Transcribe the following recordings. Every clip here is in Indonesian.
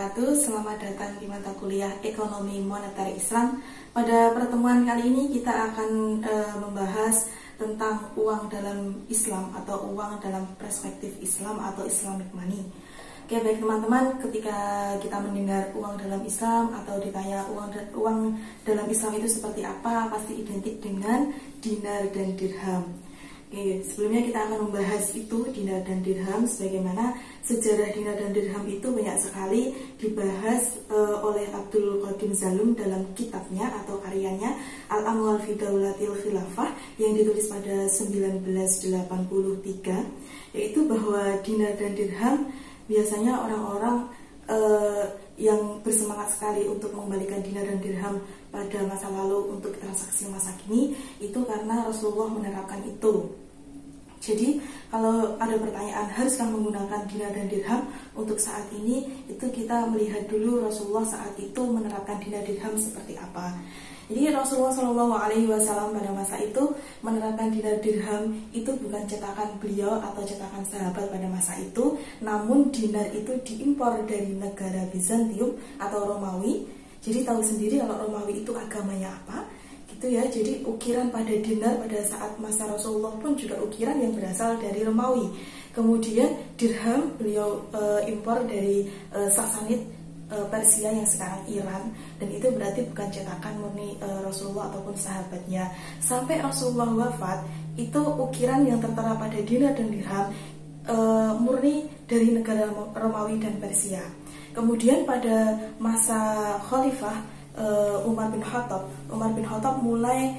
wabarakatuh. Selamat datang di mata kuliah Ekonomi Moneter Islam. Pada pertemuan kali ini kita akan membahas tentang uang dalam Islam atau uang dalam perspektif Islam atau Islamic money. Oke, baik teman-teman, ketika kita mendengar uang dalam Islam atau ditanya uang dalam Islam itu seperti apa, pasti identik dengan dinar dan dirham. Oke, sebelumnya kita akan membahas itu dinar dan dirham, sebagaimana sejarah dinar dan dirham itu banyak sekali dibahas oleh Abdul Qadim Zalum dalam kitabnya atau karyanya Al-Amwal fi Daulatil Khilafah yang ditulis pada 1983, yaitu bahwa dinar dan dirham biasanya orang-orang yang bersemangat sekali untuk mengembalikan dinar dan dirham pada masa lalu untuk transaksi masa kini itu karena Rasulullah menerapkan itu. Jadi kalau ada pertanyaan haruskah menggunakan dinar dan dirham untuk saat ini, itu kita melihat dulu Rasulullah saat itu menerapkan dinar dirham seperti apa. Jadi Rasulullah SAW pada masa itu menerapkan dinar dirham itu bukan cetakan beliau atau cetakan sahabat pada masa itu, namun dinar itu diimpor dari negara Bizantium atau Romawi. Jadi tahu sendiri kalau Romawi itu agamanya apa, gitu ya. Jadi ukiran pada dinar pada saat masa Rasulullah pun juga ukiran yang berasal dari Romawi. Kemudian dirham beliau impor dari Sassanid, Persia yang sekarang Iran, dan itu berarti bukan cetakan murni Rasulullah ataupun sahabatnya. Sampai Rasulullah wafat, itu ukiran yang tertera pada dinar dan dirham murni dari negara Romawi dan Persia. Kemudian pada masa Khalifah Umar bin Khattab mulai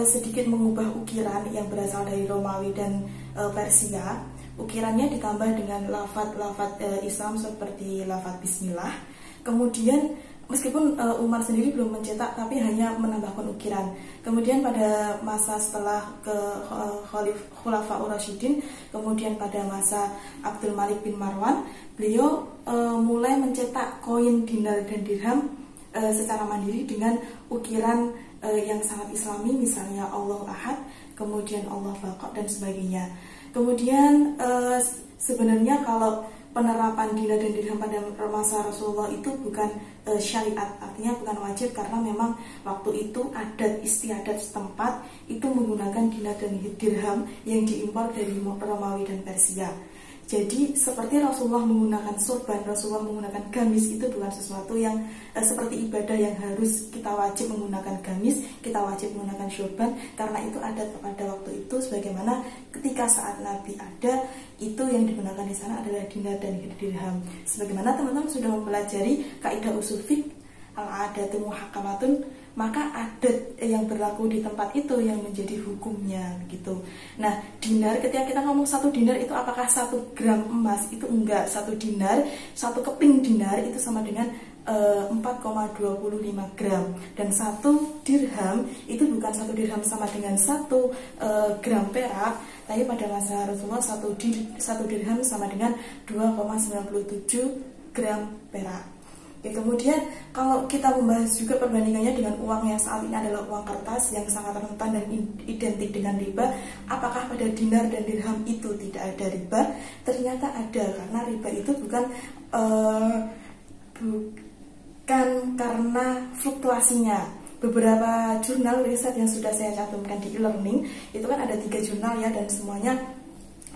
sedikit mengubah ukiran yang berasal dari Romawi dan Persia. Ukirannya ditambah dengan lafaz-lafaz Islam seperti lafaz Bismillah. Kemudian meskipun Umar sendiri belum mencetak, tapi hanya menambahkan ukiran. Kemudian pada masa setelah ke Khulafaur Rasyidin, kemudian pada masa Abdul Malik bin Marwan, beliau mulai mencetak koin dinar dan dirham secara mandiri dengan ukiran yang sangat Islami, misalnya Allah Ahad, kemudian Allah Baqa dan sebagainya. Kemudian sebenarnya kalau penerapan dinar dan dirham pada masa Rasulullah itu bukan syariat, artinya bukan wajib, karena memang waktu itu adat istiadat setempat itu menggunakan dinar dan dirham yang diimpor dari Romawi dan Persia. Jadi seperti Rasulullah menggunakan sorban, Rasulullah menggunakan gamis, itu bukan sesuatu yang seperti ibadah yang harus kita wajib menggunakan gamis, kita wajib menggunakan sorban, karena itu adat pada waktu itu. Sebagaimana ketika saat Nabi ada, itu yang digunakan di sana adalah dinar dan dirham. Sebagaimana teman-teman sudah mempelajari kaidah usul fiqh al-adatu muhakkamatun, maka adat yang berlaku di tempat itu yang menjadi hukumnya gitu. Nah, dinar, ketika kita ngomong 1 dinar itu apakah 1 gram emas? Itu enggak. 1 dinar, 1 keping dinar itu sama dengan 4,25 gram. Dan 1 dirham itu bukan 1 dirham sama dengan 1 gram perak, tapi pada masa Rasulullah 1 dirham sama dengan 2,97 gram perak. Kemudian kalau kita membahas juga perbandingannya dengan uang yang saat ini adalah uang kertas yang sangat rentan dan identik dengan riba, apakah pada dinar dan dirham itu tidak ada riba? Ternyata ada, karena riba itu bukan karena fluktuasinya. Beberapa jurnal riset yang sudah saya cantumkan di e-learning itu kan ada 3 jurnal ya, dan semuanya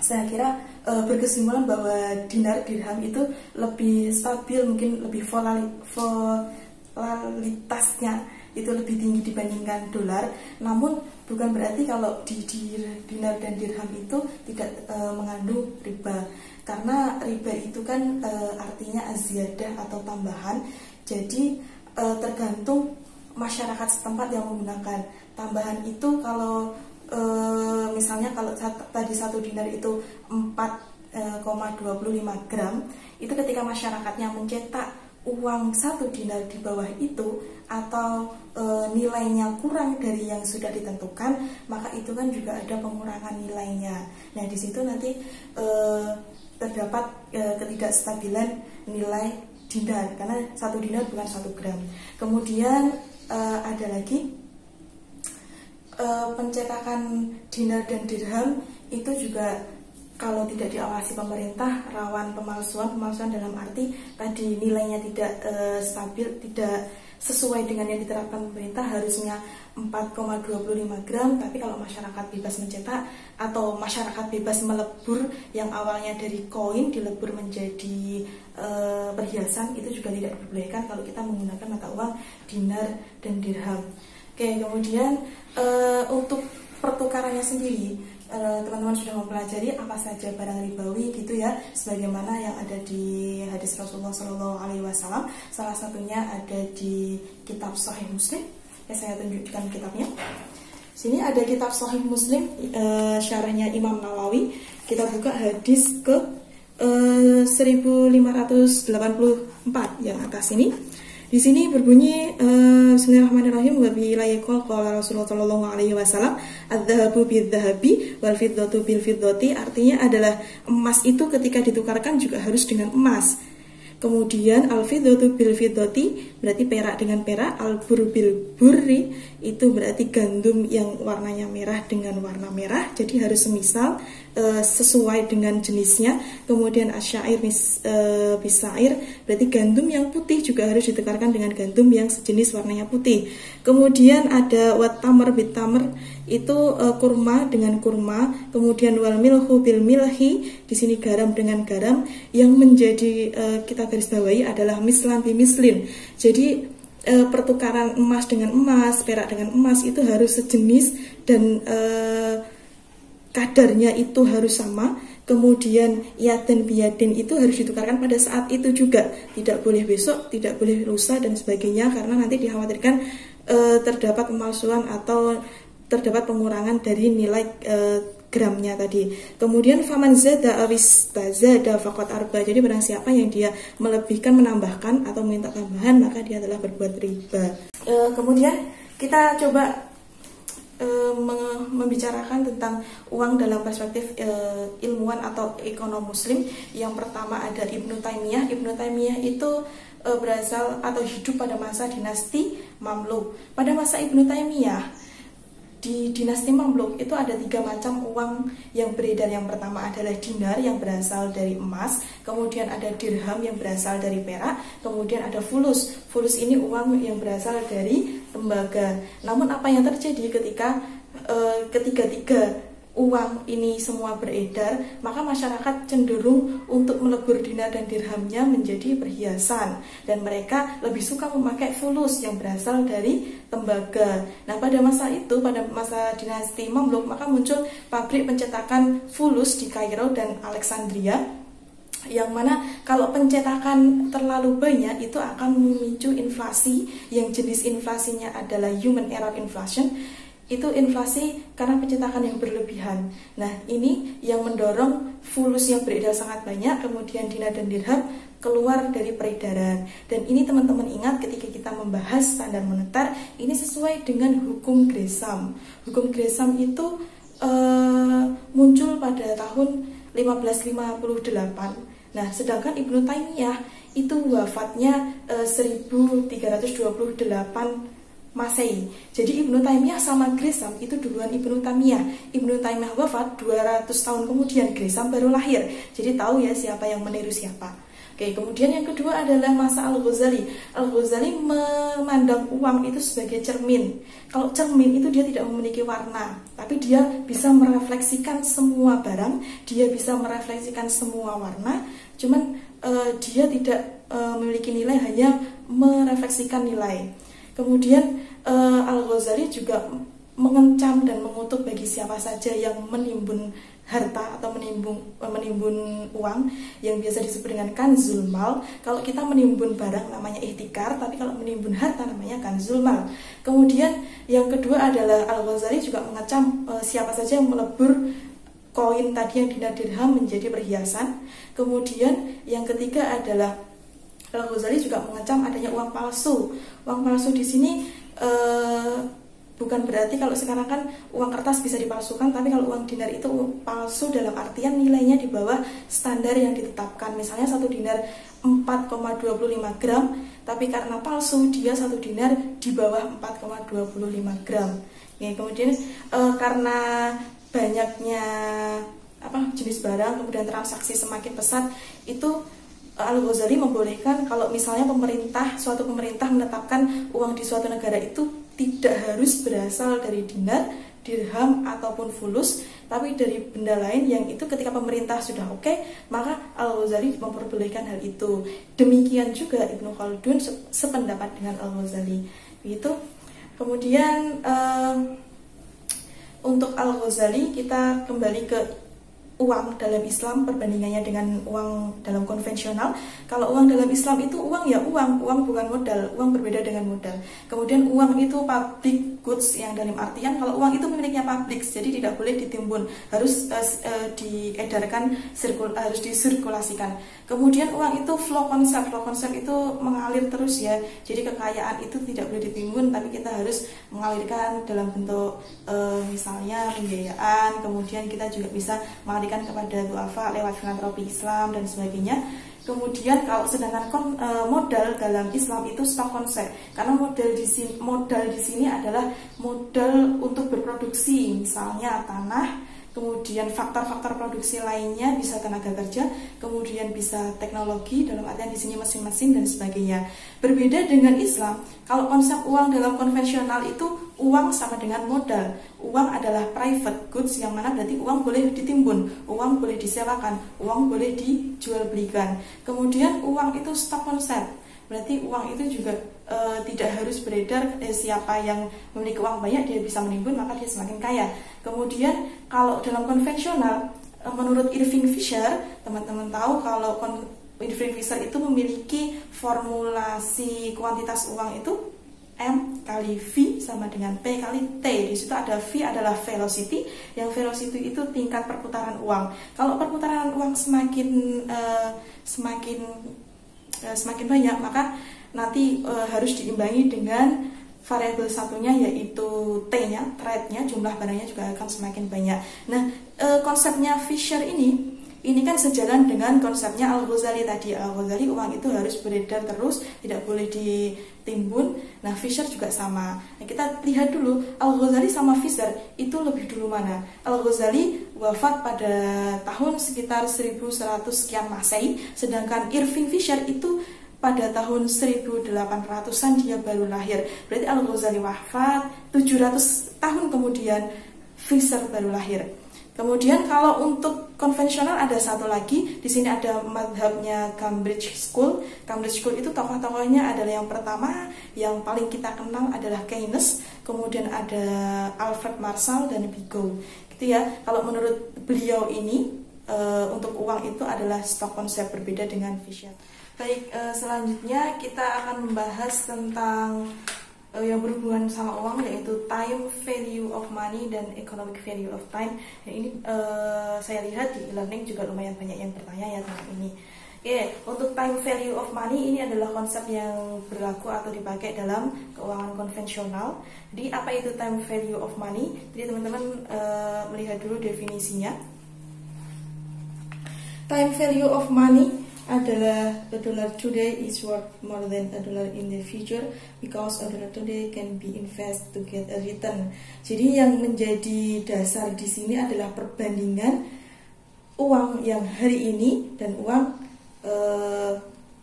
saya kira berkesimpulan bahwa dinar dirham itu lebih stabil, mungkin lebih volatilitasnya itu lebih tinggi dibandingkan dolar. Namun bukan berarti kalau di dinar dan dirham itu tidak mengandung riba, karena riba itu kan artinya aziyadah atau tambahan. Jadi tergantung masyarakat setempat yang menggunakan tambahan itu. Kalau misalnya kalau tadi 1 dinar itu 4,25 gram, itu ketika masyarakatnya mencetak uang 1 dinar di bawah itu atau nilainya kurang dari yang sudah ditentukan, maka itu kan juga ada pengurangan nilainya. Nah, di situ nanti terdapat ketidakstabilan nilai dinar, karena 1 dinar bukan 1 gram. Kemudian ada lagi pencetakan dinar dan dirham itu juga kalau tidak diawasi pemerintah rawan pemalsuan dalam arti tadi nilainya tidak stabil, tidak sesuai dengan yang diterapkan pemerintah, harusnya 4,25 gram, tapi kalau masyarakat bebas mencetak atau masyarakat bebas melebur yang awalnya dari koin dilebur menjadi perhiasan, itu juga tidak diperbolehkan kalau kita menggunakan mata uang dinar dan dirham. Oke, kemudian untuk pertukarannya sendiri, teman-teman sudah mempelajari apa saja barang ribawi gitu ya, sebagaimana yang ada di hadis Rasulullah SAW. Salah satunya ada di kitab Sahih Muslim. Ya, saya tunjukkan kitabnya. Sini ada kitab Sahih Muslim, syarahnya Imam Nawawi. Kita buka hadis ke 1584 yang atas ini. Di sini berbunyi Bismillahirrahmanirrahim, wa bi layqal qala Rasulullah sallallahu alaihi wasallam adz-dzahabu bidz-dzahabi wal fiddatu bil fiddati, artinya adalah emas itu ketika ditukarkan juga harus dengan emas. Kemudian al-fiddatu bil fiddati berarti perak dengan perak, al-bur bil burri itu berarti gandum yang warnanya merah dengan warna merah, jadi harus semisal sesuai dengan jenisnya. Kemudian asyair bisair berarti gandum yang putih juga harus ditukarkan dengan gandum yang sejenis warnanya putih. Kemudian ada wat tamr bit tamr, itu kurma dengan kurma. Kemudian wal milhu bil milhi, di sini garam dengan garam. Yang menjadi kita garis bawahi adalah mislan bi mislin. Jadi pertukaran emas dengan emas, perak dengan emas itu harus sejenis dan kadarnya itu harus sama. Kemudian yaden biyadin itu harus ditukarkan pada saat itu juga, tidak boleh besok, tidak boleh lusa dan sebagainya, karena nanti dikhawatirkan terdapat pemalsuan atau terdapat pengurangan dari nilai gramnya tadi. Kemudian faman zada awis tazada faqad arba, jadi barang siapa yang dia melebihkan, menambahkan atau minta tambahan, maka dia adalah berbuat riba. Kemudian kita coba membicarakan tentang uang dalam perspektif ilmuwan atau ekonom muslim. Yang pertama ada Ibnu Taimiyah. Ibnu Taimiyah itu berasal atau hidup pada masa dinasti Mamluk. Pada masa Ibnu Taimiyah, di dinasti Mamluk itu ada 3 macam uang yang beredar. Yang pertama adalah dinar yang berasal dari emas, kemudian ada dirham yang berasal dari perak, kemudian ada fulus. Fulus ini uang yang berasal dari tembaga. Namun apa yang terjadi ketika ketiga-tiga uang ini semua beredar, maka masyarakat cenderung untuk melebur dinar dan dirhamnya menjadi perhiasan, dan mereka lebih suka memakai fulus yang berasal dari tembaga. Nah, pada masa itu, pada masa dinasti Mamluk, maka muncul pabrik pencetakan fulus di Kairo dan Alexandria, yang mana kalau pencetakan terlalu banyak itu akan memicu inflasi, yang jenis inflasinya adalah human error inflation. Itu inflasi karena pencetakan yang berlebihan. Nah, ini yang mendorong fulus yang beredar sangat banyak, kemudian dinar dan dirham keluar dari peredaran. Dan ini teman-teman ingat ketika kita membahas standar moneter, ini sesuai dengan hukum Gresham. Hukum Gresham itu muncul pada tahun 1558. Nah, sedangkan Ibnu Taimiyah itu wafatnya 1328 Masehi. Jadi Ibnu Taimiyah sama Gresham itu duluan Ibnu Taimiyah. Ibnu Taimiyah wafat 200 tahun kemudian, Gresham baru lahir. Jadi tahu ya siapa yang meniru siapa. Oke, kemudian yang kedua adalah masa Al-Ghazali. Al-Ghazali memandang uang itu sebagai cermin. Kalau cermin itu dia tidak memiliki warna, tapi dia bisa merefleksikan semua barang, dia bisa merefleksikan semua warna, cuman dia tidak memiliki nilai, hanya merefleksikan nilai. Kemudian Al-Ghazali juga mengecam dan mengutuk bagi siapa saja yang menimbun harta atau menimbun uang, yang biasa disebut dengan kanzul mal. Kalau kita menimbun barang namanya ihtikar, tapi kalau menimbun harta namanya kanzul mal. Kemudian yang kedua adalah Al-Ghazali juga mengecam siapa saja yang melebur koin tadi yang dinar dirham menjadi perhiasan. Kemudian yang ketiga adalah Al-Ghazali juga mengecam adanya uang palsu. Uang palsu di sini bukan berarti kalau sekarang kan uang kertas bisa dipalsukan, tapi kalau uang dinar itu palsu dalam artian nilainya di bawah standar yang ditetapkan. Misalnya 1 dinar 4,25 gram, tapi karena palsu dia 1 dinar di bawah 4,25 gram. Ya, kemudian karena banyaknya jenis barang, kemudian transaksi semakin pesat, itu Al-Ghazali membolehkan kalau misalnya suatu pemerintah menetapkan uang di suatu negara itu tidak harus berasal dari dinar, dirham ataupun fulus, tapi dari benda lain yang itu ketika pemerintah sudah oke, maka Al-Ghazali memperbolehkan hal itu. Demikian juga Ibnu Khaldun sependapat dengan Al-Ghazali. Begitu. Kemudian untuk Al-Ghazali kita kembali ke uang dalam Islam, perbandingannya dengan uang dalam konvensional. Kalau uang dalam Islam itu uang ya uang bukan modal, uang berbeda dengan modal. Kemudian uang itu public goods, yang dalam artian kalau uang itu miliknya publik, jadi tidak boleh ditimbun, harus diedarkan, harus disirkulasikan. Kemudian uang itu flow konsep itu mengalir terus ya, jadi kekayaan itu tidak boleh ditimbun, tapi kita harus mengalirkan dalam bentuk misalnya pembiayaan. Kemudian kita juga bisa mengalirkan kepada duafa lewat filantropi Islam dan sebagainya. Kemudian kalau sedangkan modal dalam Islam itu stock konsep, karena modal di sini adalah modal untuk berproduksi, misalnya tanah, kemudian faktor-faktor produksi lainnya bisa tenaga kerja, kemudian bisa teknologi, dalam artian di sini mesin-mesin dan sebagainya. Berbeda dengan Islam, kalau konsep uang dalam konvensional itu uang sama dengan modal. Uang adalah private goods, yang mana berarti uang boleh ditimbun, uang boleh disewakan, uang boleh dijual belikan. Kemudian uang itu stock konsep, berarti uang itu juga tidak harus beredar. Siapa yang memiliki uang banyak dia bisa menimbun, maka dia semakin kaya. Kemudian kalau dalam konvensional, menurut Irving Fisher, teman-teman tahu kalau Irving Fisher itu memiliki formulasi kuantitas uang itu M kali V sama dengan P kali T. Di situ ada V adalah velocity, yang velocity itu tingkat perputaran uang. Kalau perputaran uang semakin banyak, maka nanti harus diimbangi dengan variabel satunya, yaitu T-nya, trade-nya, jumlah barangnya juga akan semakin banyak. Nah, konsepnya Fisher ini kan sejalan dengan konsepnya Al-Ghazali tadi. Al-Ghazali uang itu harus beredar terus, tidak boleh ditimbun. Nah, Fisher juga sama. Nah, kita lihat dulu Al-Ghazali sama Fisher itu lebih dulu mana. Al-Ghazali wafat pada tahun sekitar 1100 sekian Masehi, sedangkan Irving Fisher itu pada tahun 1800-an dia baru lahir. Berarti Al-Ghazali wafat 700 tahun kemudian Fisher baru lahir. Kemudian kalau untuk konvensional ada satu lagi, di sini ada madhabnya Cambridge School. Cambridge School itu tokoh-tokohnya adalah yang pertama, yang paling kita kenal adalah Keynes, kemudian ada Alfred Marshall dan Bigot. Gitu ya. Kalau menurut beliau ini untuk uang itu adalah stock konsep, berbeda dengan Fisher. Baik, selanjutnya kita akan membahas tentang yang berhubungan sama uang, yaitu time value of money dan economic value of time. Dan ini saya lihat di e-learning juga lumayan banyak yang bertanya ya tentang ini. Oke, untuk time value of money ini adalah konsep yang berlaku atau dipakai dalam keuangan konvensional. Jadi apa itu time value of money? Jadi teman-teman melihat dulu definisinya. Time value of money adalah a dollar today is worth more than a dollar in the future because a dollar today can be invested to get a return. Jadi yang menjadi dasar di sini adalah perbandingan uang yang hari ini dan uang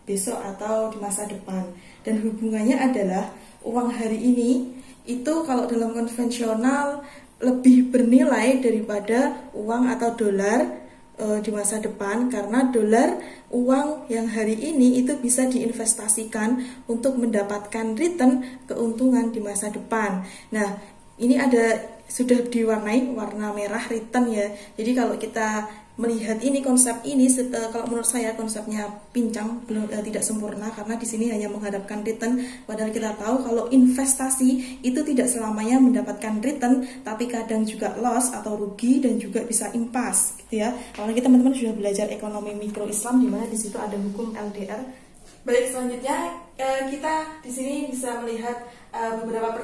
besok atau di masa depan. Dan hubungannya adalah uang hari ini itu kalau dalam konvensional lebih bernilai daripada uang atau dolar di masa depan, karena dolar, uang yang hari ini itu bisa diinvestasikan untuk mendapatkan return, keuntungan di masa depan. Nah, ini sudah diwarnai warna merah return ya. Jadi kalau kita melihat ini, konsep ini, kalau menurut saya konsepnya pincang, belum tidak sempurna, karena di sini hanya menghadapkan return. Padahal kita tahu kalau investasi itu tidak selamanya mendapatkan return, tapi kadang juga loss atau rugi dan juga bisa impas, gitu ya. Apalagi teman-teman sudah belajar ekonomi mikro Islam, di mana di situ ada hukum LDR. Baik, selanjutnya kita di sini bisa melihat beberapa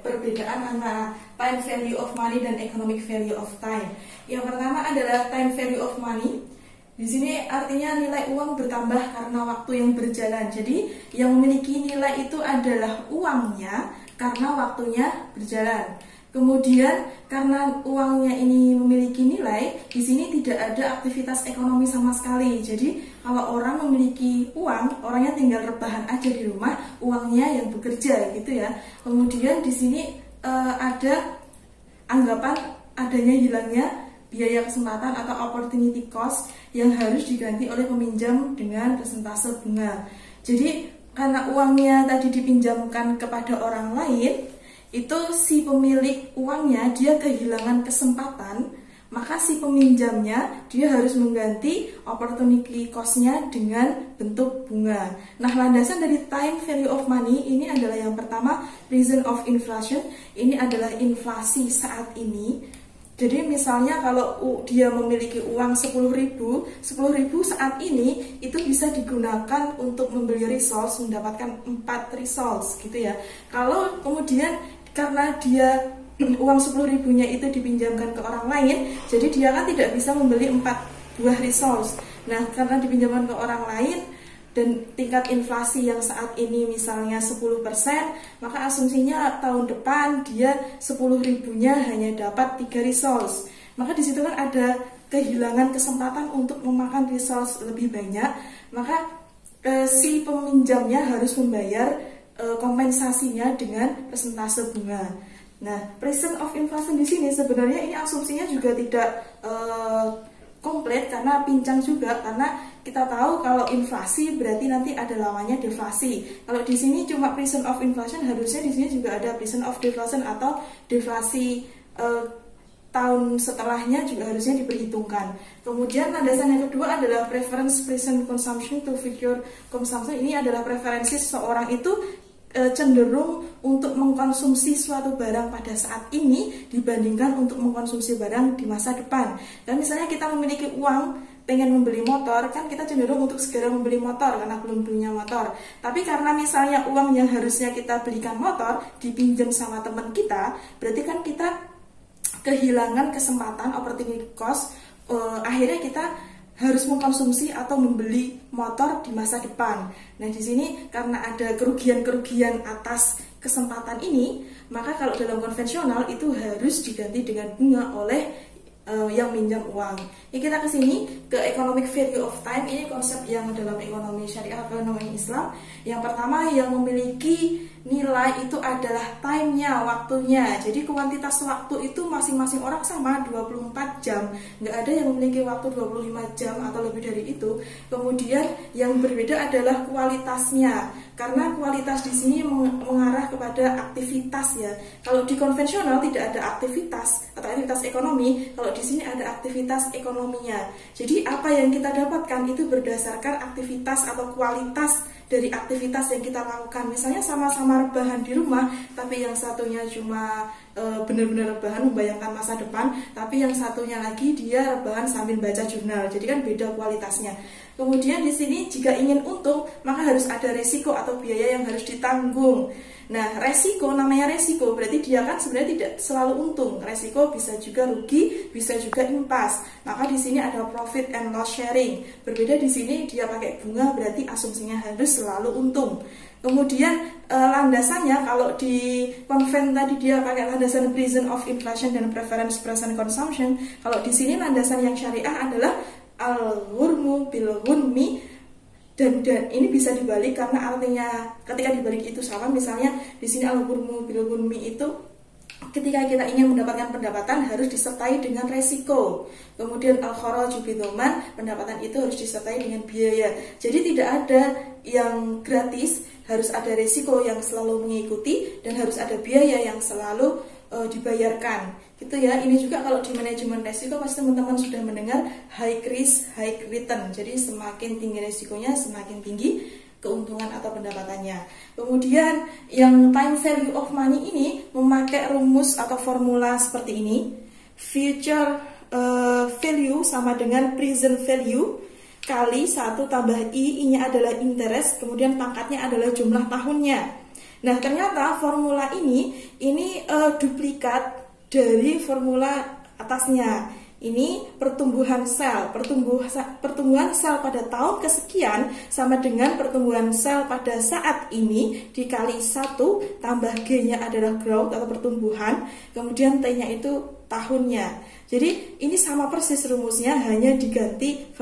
perbedaan antara time value of money dan economic value of time. Yang pertama adalah time value of money. Di sini artinya nilai uang bertambah karena waktu yang berjalan. Jadi yang memiliki nilai itu adalah uangnya karena waktunya berjalan. Kemudian karena uangnya ini memiliki nilai, di sini tidak ada aktivitas ekonomi sama sekali. Jadi kalau orang memiliki uang, orangnya tinggal rebahan aja di rumah, uangnya yang bekerja gitu ya. Kemudian di sini ada anggapan adanya hilangnya biaya kesempatan atau opportunity cost yang harus diganti oleh peminjam dengan persentase bunga. Jadi karena uangnya tadi dipinjamkan kepada orang lain, itu si pemilik uangnya dia kehilangan kesempatan, maka si peminjamnya dia harus mengganti opportunity cost-nya dengan bentuk bunga. Nah, landasan dari time value of money ini adalah yang pertama, reason of inflation. Ini adalah inflasi saat ini. Jadi misalnya kalau dia memiliki uang 10.000 saat ini itu bisa digunakan untuk membeli resource, mendapatkan 4 resource gitu ya. Kalau kemudian karena dia uang 10.000-nya itu dipinjamkan ke orang lain, jadi dia kan tidak bisa membeli 4 buah resource. Nah, karena dipinjamkan ke orang lain dan tingkat inflasi yang saat ini misalnya 10%, maka asumsinya tahun depan dia 10.000-nya hanya dapat 3 resource. Maka di situ kan ada kehilangan kesempatan untuk memakan resource lebih banyak, maka si peminjamnya harus membayar kompensasinya dengan persentase bunga. Nah, percent of inflation di sini sebenarnya ini asumsinya juga tidak komplit karena pincang juga, karena kita tahu kalau inflasi berarti nanti ada lawannya deflasi. Kalau di sini cuma percent of inflation, harusnya di sini juga ada percent of deflation atau deflasi tahun setelahnya juga harusnya diperhitungkan. Kemudian landasan yang kedua adalah preference present consumption to future consumption. Ini adalah preferensi seseorang itu cenderung untuk mengkonsumsi suatu barang pada saat ini dibandingkan untuk mengkonsumsi barang di masa depan. Dan misalnya kita memiliki uang pengen membeli motor, kan kita cenderung untuk segera membeli motor karena belum punya motor. Tapi karena misalnya uang yang harusnya kita belikan motor dipinjam sama teman kita, berarti kan kita kehilangan kesempatan opportunity cost. Akhirnya kita harus mengkonsumsi atau membeli motor di masa depan. Nah, di sini karena ada kerugian-kerugian atas kesempatan ini, maka kalau dalam konvensional itu harus diganti dengan bunga oleh yang minjam uang. Ini kita ke sini ke economic value of time. Ini konsep yang dalam ekonomi syariah atau ekonomi Islam. Yang pertama, yang memiliki nilai itu adalah time-nya, waktunya. Jadi kuantitas waktu itu masing-masing orang sama 24 jam. Nggak ada yang memiliki waktu 25 jam atau lebih dari itu. Kemudian yang berbeda adalah kualitasnya. Karena kualitas di sini mengarah kepada aktivitas ya. Kalau di konvensional tidak ada aktivitas atau aktivitas ekonomi, kalau di sini ada aktivitas ekonominya. Jadi apa yang kita dapatkan itu berdasarkan aktivitas atau kualitas dari aktivitas yang kita lakukan. Misalnya sama-sama rebahan di rumah, tapi yang satunya cuma benar-benar rebahan membayangkan masa depan, tapi yang satunya lagi dia rebahan sambil baca jurnal. Jadi kan beda kualitasnya. Kemudian di sini jika ingin untung, maka harus ada resiko atau biaya yang harus ditanggung. Nah, resiko, namanya resiko, berarti dia kan sebenarnya tidak selalu untung. Resiko bisa juga rugi, bisa juga impas. Maka di sini ada profit and loss sharing. Berbeda di sini dia pakai bunga, berarti asumsinya harus selalu untung. Kemudian landasannya kalau di konven tadi dia pakai landasan reason of inflation dan preference present consumption. Kalau di sini landasan yang syariah adalah al-ghurmu bil-ghunmi. Dan ini bisa dibalik karena artinya ketika dibalik itu sama. Misalnya di sini al-ghurmu bil-ghunmi itu ketika kita ingin mendapatkan pendapatan harus disertai dengan resiko. Kemudian al-kharaju bidhoman, pendapatan itu harus disertai dengan biaya. Jadi tidak ada yang gratis, harus ada resiko yang selalu mengikuti dan harus ada biaya yang selalu dibayarkan. Gitu ya. Ini juga kalau di manajemen resiko pasti teman-teman sudah mendengar high risk, high return. Jadi semakin tinggi resikonya, semakin tinggi keuntungan atau pendapatannya. Kemudian yang time value of money ini memakai rumus atau formula seperti ini. Future value sama dengan present value kali 1 tambah I-nya adalah interest, kemudian pangkatnya adalah jumlah tahunnya. Nah, ternyata formula ini duplikat dari formula atasnya. Ini pertumbuhan sel. Pertumbuhan sel pada tahun kesekian sama dengan pertumbuhan sel pada saat ini dikali 1 tambah G-nya adalah growth atau pertumbuhan, kemudian T-nya itu tahunnya. Jadi ini sama persis rumusnya, hanya diganti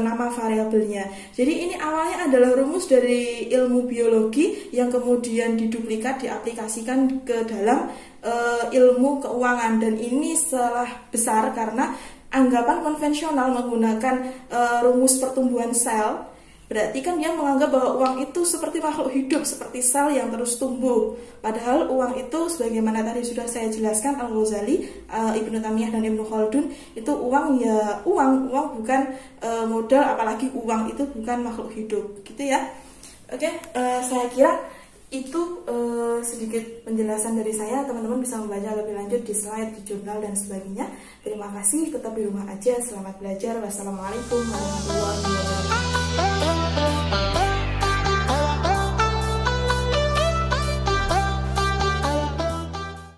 nama variabelnya. Jadi ini awalnya adalah rumus dari ilmu biologi yang kemudian diduplikat, diaplikasikan ke dalam ilmu keuangan, dan ini salah besar karena anggapan konvensional menggunakan rumus pertumbuhan sel. Berarti kan dia menganggap bahwa uang itu seperti makhluk hidup, seperti sel yang terus tumbuh. Padahal uang itu sebagaimana tadi sudah saya jelaskan, Al-Ghazali, Ibnu Taimiyah dan Ibnu Khaldun, itu uang ya uang bukan modal, apalagi uang itu bukan makhluk hidup, gitu ya. Oke, saya kira itu sedikit penjelasan dari saya. Teman-teman bisa membaca lebih lanjut di slide, di jurnal dan sebagainya. Terima kasih, tetap di rumah aja. Selamat belajar. Wassalamualaikum warahmatullahi wabarakatuh.